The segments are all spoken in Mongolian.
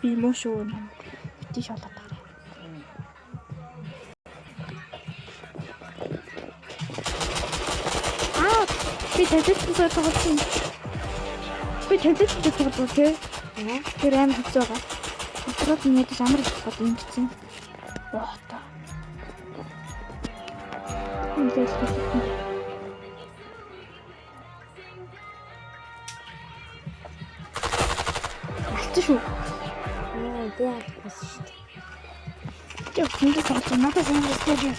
Би муу шүү юм. Бити шолоод байгаа. Би таблеттай тоглосон. Би таблеттай тоглосон тий. Тэр аим хэцүү байгаа. Өдрөд мэдээж амар их бод юм гэсэн. Ваа та. Мэдээж хэцүү. Алт шүү. Би яах шүү дээ. Тэг хүнд тоглож надад юм хэлээ.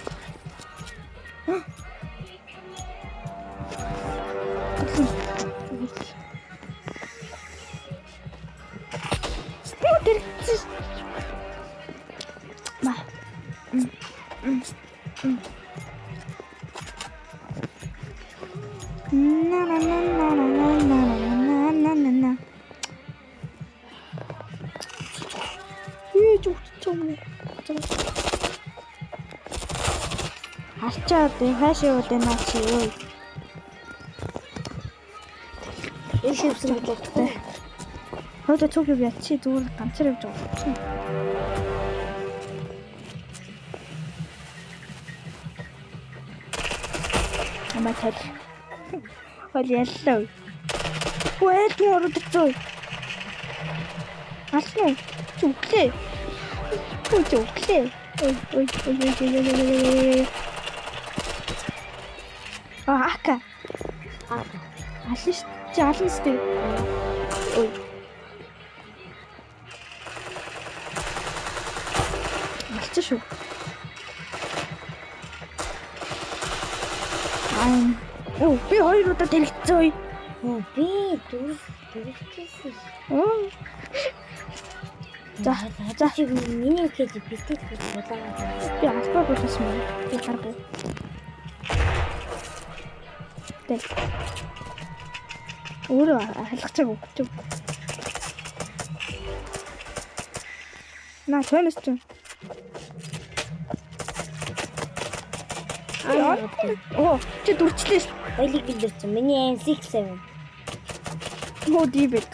Арчаад хаашаа удаа чи өө. Энэ шивсэн бодлоо. Хөөе цог юу яа чи зүгээр ганцаар явж байгаа. Аматад. Хол яллаа. Хөөе туурд цоо. Аснаа зүглээ. Зүглээ. Ой. Ака. Алиш чаалнстэй. Ой. Алч шүү. Оо, би хоёр удаа дэлгэцээ. Би дүрхсэн. За чи миний гэж битээ болоо. Би албаа болчихсон юм. Би гаргав. Тэг. Өөрөө халахчааг өгч. На чанас ч. Оо, чи дүрчлээ ш. Ойлыг билэрсэн. Миний aim 6-7. Муу дибет.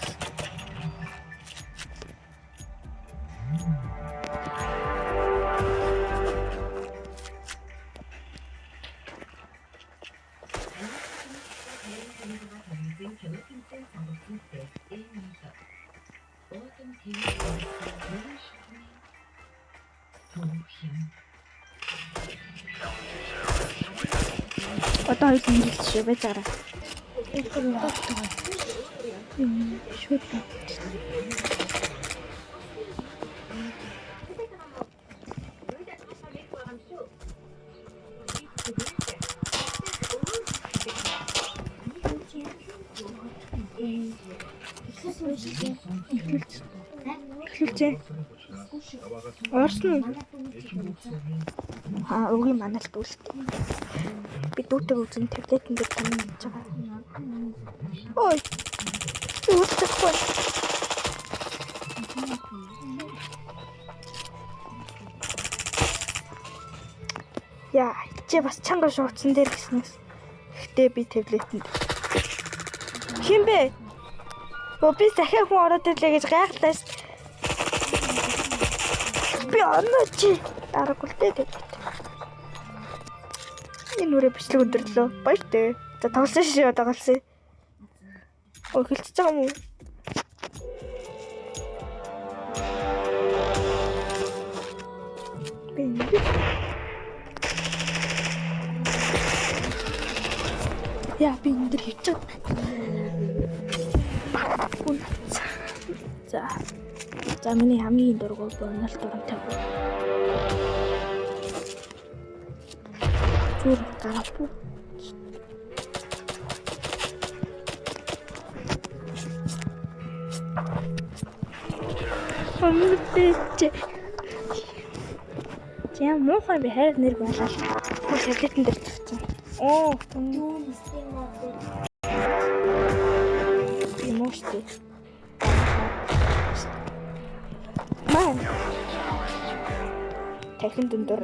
Одоо их ингэж шүү бэ зараа. Шууд. Эхэлжээ. Орсон. Өгийн маналт үлдээ. Би дүүтэй үзэн таблетэн дээр тань хийж байгаа. Ой. Үүсэхгүй. Яа, чи бас чанга шууцсан дээр гиснээс. Гэтэ би таблетэнд. Хин бэ? Би захиа хүн ороод ирлээ гэж гайхлаа ш. Би оноо чи дараагүй дээ таблет. Энэ үрэ бичлэг өндөрлөө. Баяртай. За тоглосон шээ одоо галсан. Ой хэлчихэж байгаа юм уу? Яа би энэ дэр хийчих. За миний хамгийн дургуй бонол дурантай. Зүр гарапу. Амтэ. Я мохой би хайр нэр болоо. Таблетэн дээр тавьсан. Оо, Можете. Мам. Дахин дүндэр.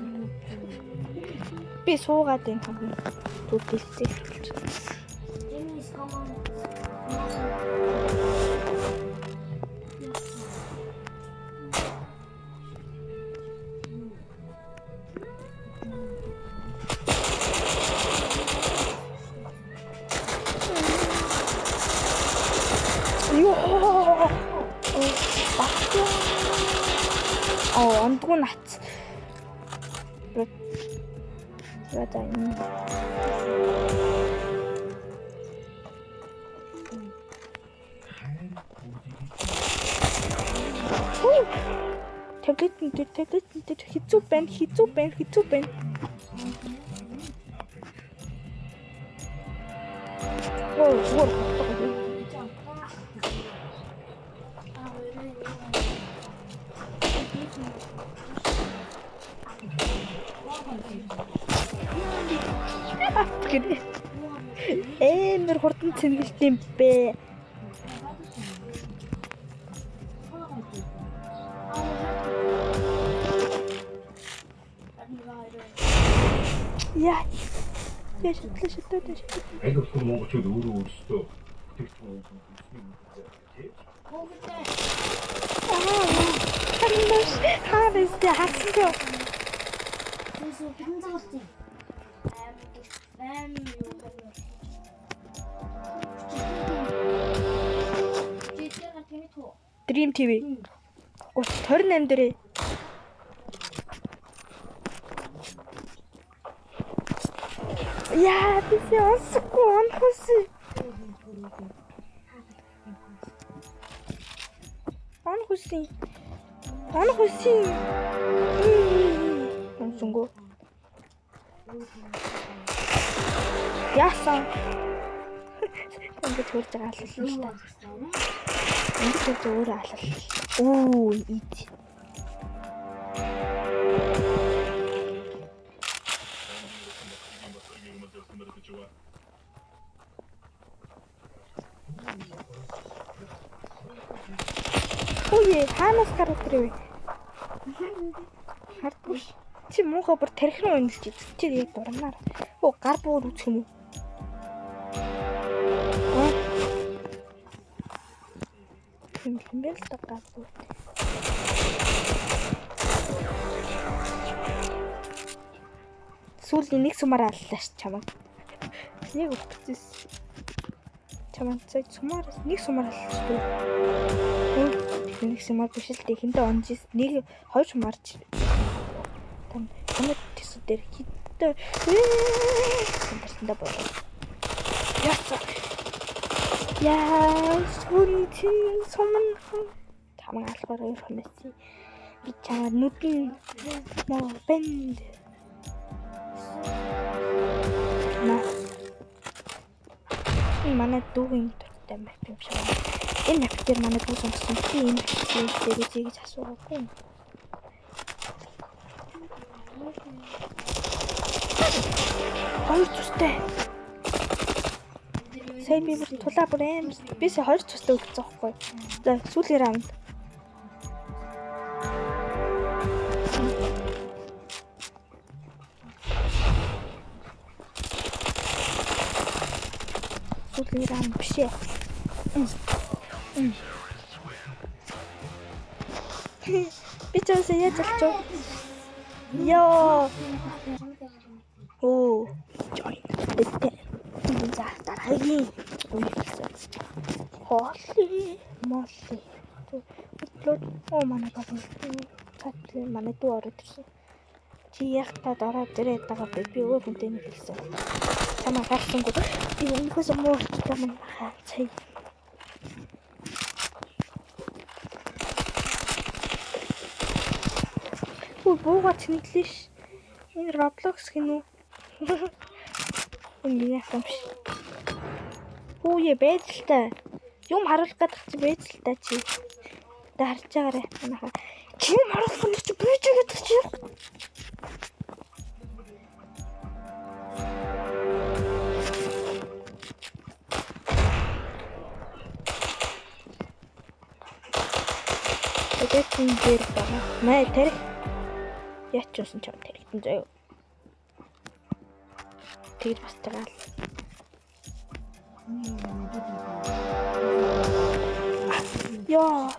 Би суугаад юм хамгийн төгөлтэй. Ёо. Ондгоо нац. Яатай. Таблет хэцүү байна. Эмэр хурдан цэнгэлт юм бэ. Яа. Шатаа. Англи хэл монголчууд өөрөө өөрсдөө бүтээгдэхүүн Dream TV. 28 дээрээ. Яа, би ясгүй онхоси. Онсонго. Яасан. Ингээд хурж байгаа аллал нь та. Ингээд өөрөө аллал. Оо, ит. Ой, хаанаас гараад ирвэ? Хардгүй. Чи муухай бүр тархин унаж чи яг дурнаар. Оо, гар буур үсэх юм уу? Хэмбэл таггаад. Сүүлийн нэг сумаар аллаач чамаг. Нэг өвчтөс. Чамаг цай сумаар нэг сумаар аллаач дүү. Нэг сумаар биш л дээ. Хинтэ онжис нэг хоёр сумаарч. Тамд тэсүү дээр хитэ. Тэндээ болоо. Яа, сүнтин суман чамаг алхаар өөр хоноси. Би чамаа нүдэн моо бэнд. Манай дүүгийн дуртай мэт юм шиг. Энэ мэт дээр манай дүү сонгосон тийм зүйлээ гэж асуугаагүй. Хоёр цустай. Сайн би бүр тулаа бүр аим. Би сая хоёр цустай үлдсэн байхгүй. За сүүлийн раунд. Сүүлийн раунд биш ээ. Би ч үгүй яаж болчих вэ? Йоо. Оо. Join. За дараагийн холли молли оо манай бабаа цат манай дүү ороод ирсэн чи яг та дараа дээрээ байгаа би өөр хүнтэй нэг хэлсэн чамаа гарсангүй би өнөхөөс муу юм хаа цай оо бууга тэнглэш энэ Roblox гинүү энэ яах юм биш. Хүүе бэдэлтэй. Юм харуулах гэдэг чи бэдэлтэй чи. Тэ харж байгаарэ. Манайха. Юм харуулах нь чи бэж гэдэг чи. Тэгээд энэ дээр байна. Мэ тэр яачсан ч тэрэгтэн заяа. Тэгж бас тагаал. Яа.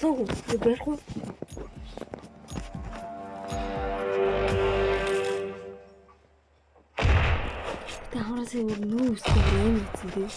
болоогүй. Барих уу? Тэ хамаасаа нүү үстэй юм ийцэн тий.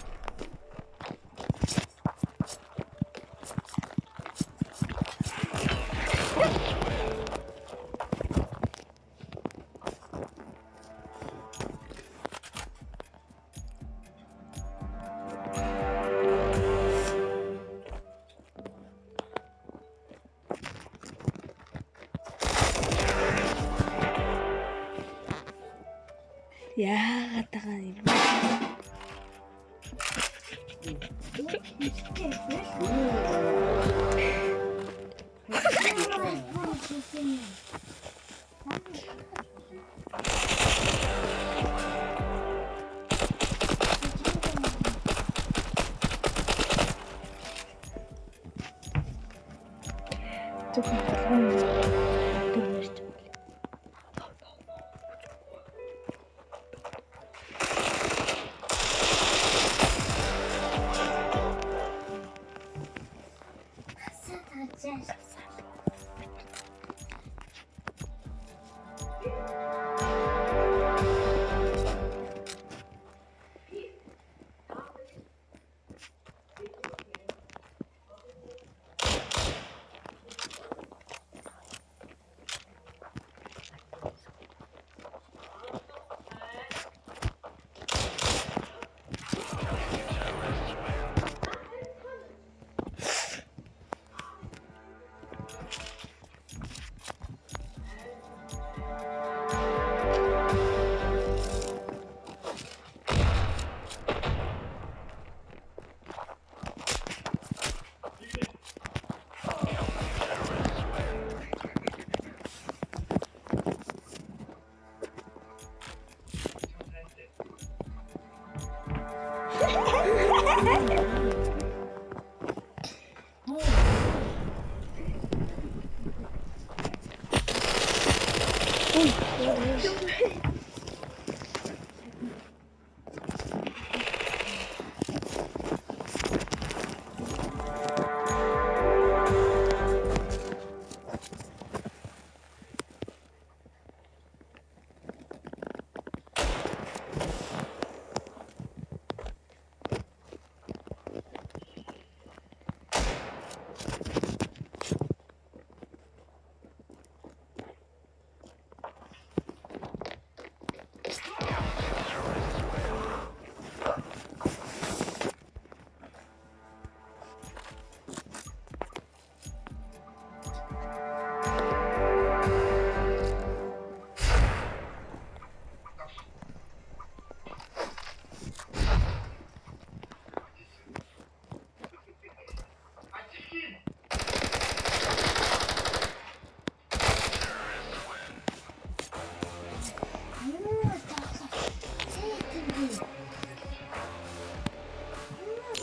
Яагаад тагаа юм. Зөвхөн болгоно. Дөрмөрч.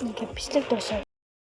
Ингээд бичлэг дуусаад